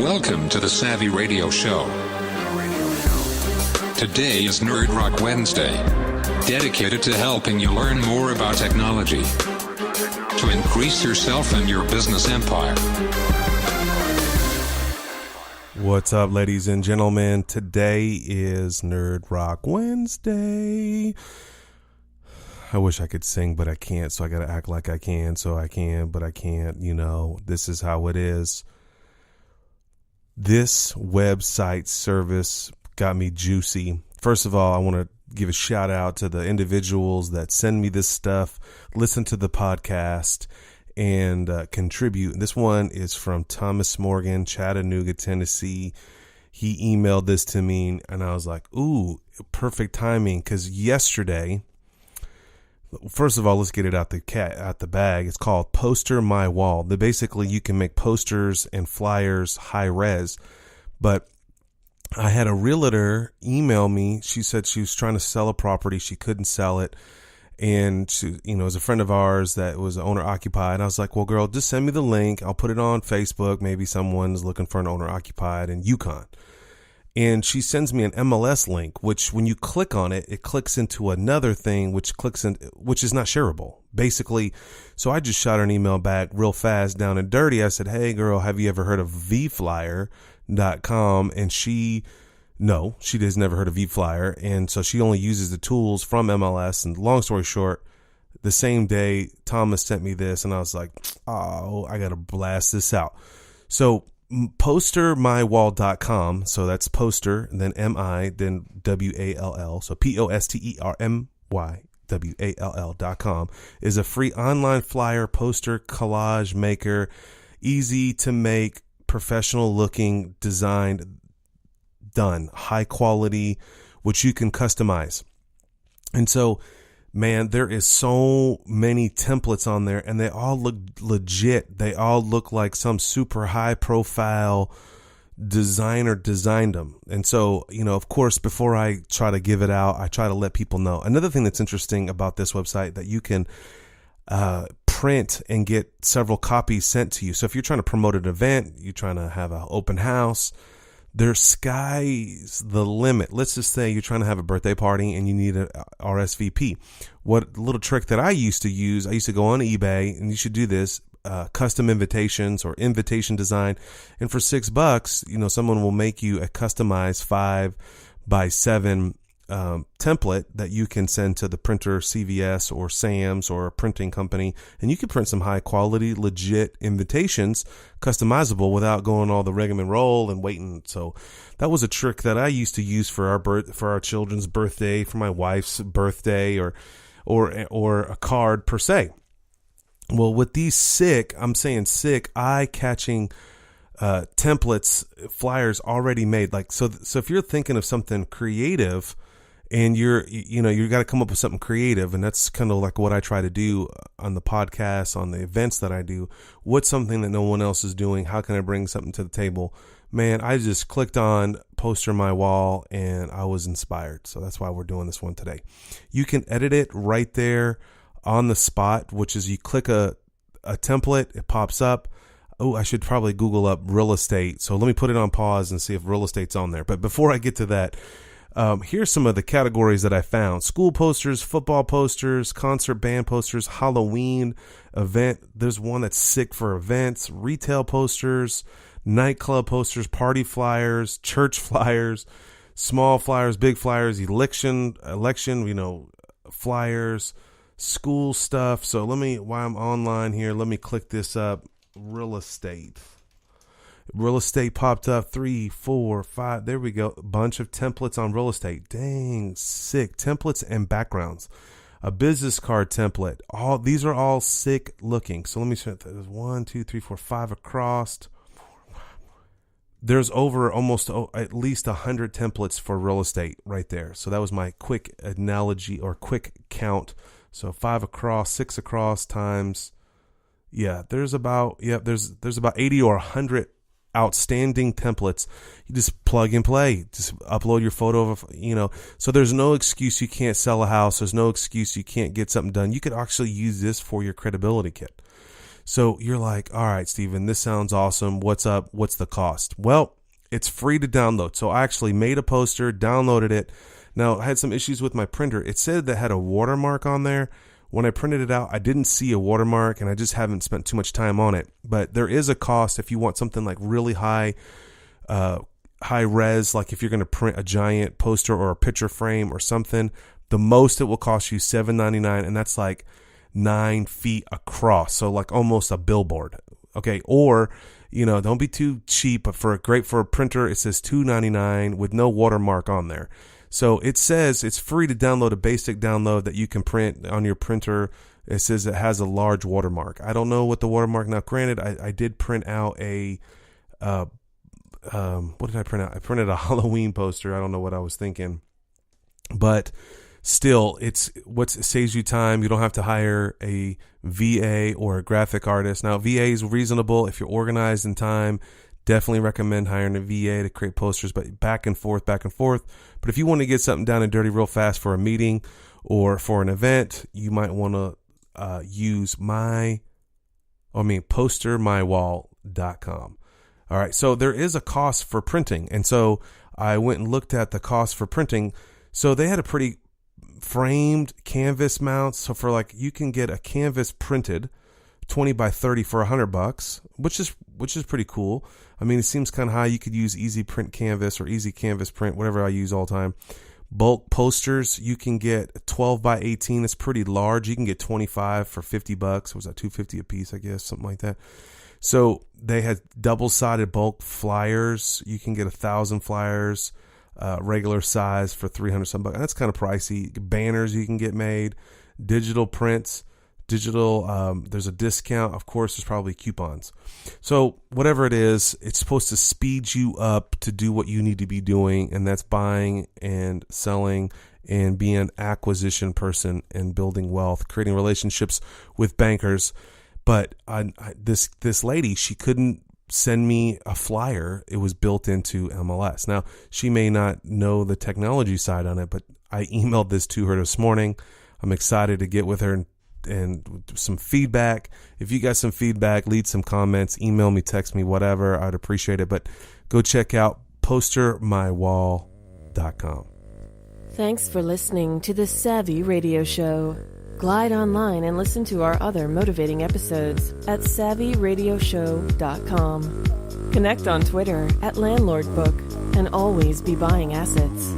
Welcome to the Savvy Radio Show. Today is Nerd Rock Wednesday, dedicated to helping you learn more about technology to increase yourself and your business empire. What's up, ladies and gentlemen? Today is Nerd Rock Wednesday. I wish I could sing, but I can't, so I gotta act like I can, so I can, but I can't. You know, this is how it is. This website service got me juicy. First of all, I want to give a shout out to the individuals that send me this stuff, listen to the podcast, and contribute. This one is from Thomas Morgan, Chattanooga, Tennessee. He emailed this to me, and I was like, ooh, perfect timing, because yesterday, first of all, let's get it out the bag. It's called PosterMyWall. Basically, you can make posters and flyers high res. But I had a realtor email me. She said she was trying to sell a property. She couldn't sell it. And she, it was a friend of ours that was owner occupied. I was like, well, girl, just send me the link. I'll put it on Facebook. Maybe someone's looking for an owner occupied in Yukon. And she sends me an MLS link, which when you click on it, it clicks into another thing, which is not shareable. Basically, so I just shot her an email back real fast, down and dirty. I said, hey, girl, have you ever heard of vflyer.com? And she has never heard of vFlyer. And so she only uses the tools from MLS. And long story short, the same day, Thomas sent me this, and I was like, oh, I got to blast this out. So PosterMyWall.com. So that's poster, then M-I, then W-A-L-L. So PosterMyWall.com is a free online flyer, poster, collage maker, easy to make, professional looking, designed, done, high quality, which you can customize. And so, man, there is so many templates on there, and they all look legit. They all look like some super high profile designer designed them. And so, of course, before I try to give it out, I try to let people know. Another thing that's interesting about this website that you can print and get several copies sent to you. So if you're trying to promote an event, you're trying to have an open house, their sky's the limit. Let's just say you're trying to have a birthday party and you need a RSVP. What little trick that I used to use, I used to go on eBay, and you should do this, custom invitations or invitation design. And for $6, someone will make you a customized 5x7 template that you can send to the printer, CVS or Sam's or a printing company, and you can print some high quality, legit invitations, customizable, without going all the rigmarole and waiting. So that was a trick that I used to use for our children's birthday, for my wife's birthday, or a card per se. Well, with these eye-catching templates, flyers already made, so if you're thinking of something creative, and you got to come up with something creative, and that's kind of like what I try to do on the podcast, on the events that I do. What's something that no one else is doing? How can I bring something to the table? Man, I just clicked on PosterMyWall, and I was inspired. So that's why we're doing this one today. You can edit it right there on the spot, which is you click a template, it pops up. Oh, I should probably Google up real estate. So let me put it on pause and see if real estate's on there. But before I get to that, here's some of the categories that I found: school posters, football posters, concert band posters, Halloween event. There's one that's sick for events, retail posters, nightclub posters, party flyers, church flyers, small flyers, big flyers, election, flyers, school stuff. So while I'm online here, let me click this up. Real estate popped up. 3, 4, 5. There we go. A bunch of templates on real estate. Dang, sick templates and backgrounds. A business card template. These are all sick looking. So let me show. There's 1, 2, 3, 4, 5 across. There's over almost at least 100 templates for real estate right there. So that was my quick analogy or quick count. So 5 across, 6 across times. Yeah, there's about 80 or 100 outstanding templates. You just plug and play. Just upload your photo of, so there's no excuse you can't sell a house. There's no excuse you can't get something done. You could actually use this for your credibility kit. So you're like, all right, Steven, this sounds awesome. What's up? What's the cost? Well, it's free to download. So I actually made a poster, downloaded it. Now, I had some issues with my printer. It said that had a watermark on there. When I printed it out, I didn't see a watermark, and I just haven't spent too much time on it. But there is a cost if you want something like really high res, like if you're going to print a giant poster or a picture frame or something. The most it will cost you $7.99, and that's like 9 feet across, so like almost a billboard. Okay, or don't be too cheap, but for a printer, it says $2.99 with no watermark on there. So it says it's free to download, a basic download that you can print on your printer. It says it has a large watermark. I don't know what the watermark. Now, granted, I did print out a what did I print out? I printed a Halloween poster. I don't know what I was thinking, but still, it saves you time. You don't have to hire a VA or a graphic artist. Now, VA is reasonable if you're organized in time. Definitely recommend hiring a VA to create posters, but back and forth. But if you want to get something down and dirty real fast for a meeting or for an event, you might want to use PosterMyWall.com. All right, so there is a cost for printing, and so I went and looked at the cost for printing. So they had a pretty framed canvas mount. So for you can get a canvas printed 20 by 30 for $100, which is pretty cool. I mean, it seems kind of high. You could use Easy Print Canvas or Easy Canvas Print, whatever I use all the time. Bulk posters, you can get 12 by 18. It's pretty large. You can get 25 for $50. Was that $250 a piece? I guess something like that. So they had double-sided bulk flyers. You can get 1,000 flyers, regular size for $300 some bucks. That's kind of pricey. Banners you can get made, digital prints. There's a discount. Of course, there's probably coupons. So whatever it is, it's supposed to speed you up to do what you need to be doing, and that's buying and selling and being an acquisition person and building wealth, creating relationships with bankers. But this lady, she couldn't send me a flyer. It was built into MLS. Now, she may not know the technology side on it, but I emailed this to her this morning. I'm excited to get with her and some feedback. If you got some feedback, leave some comments, email me, text me, whatever. I'd appreciate it. But go check out PosterMyWall.com. Thanks for listening to the Savvy Radio Show. Glide online and listen to our other motivating episodes at SavvyRadioshow.com. Connect on Twitter at LandlordBook and always be buying assets.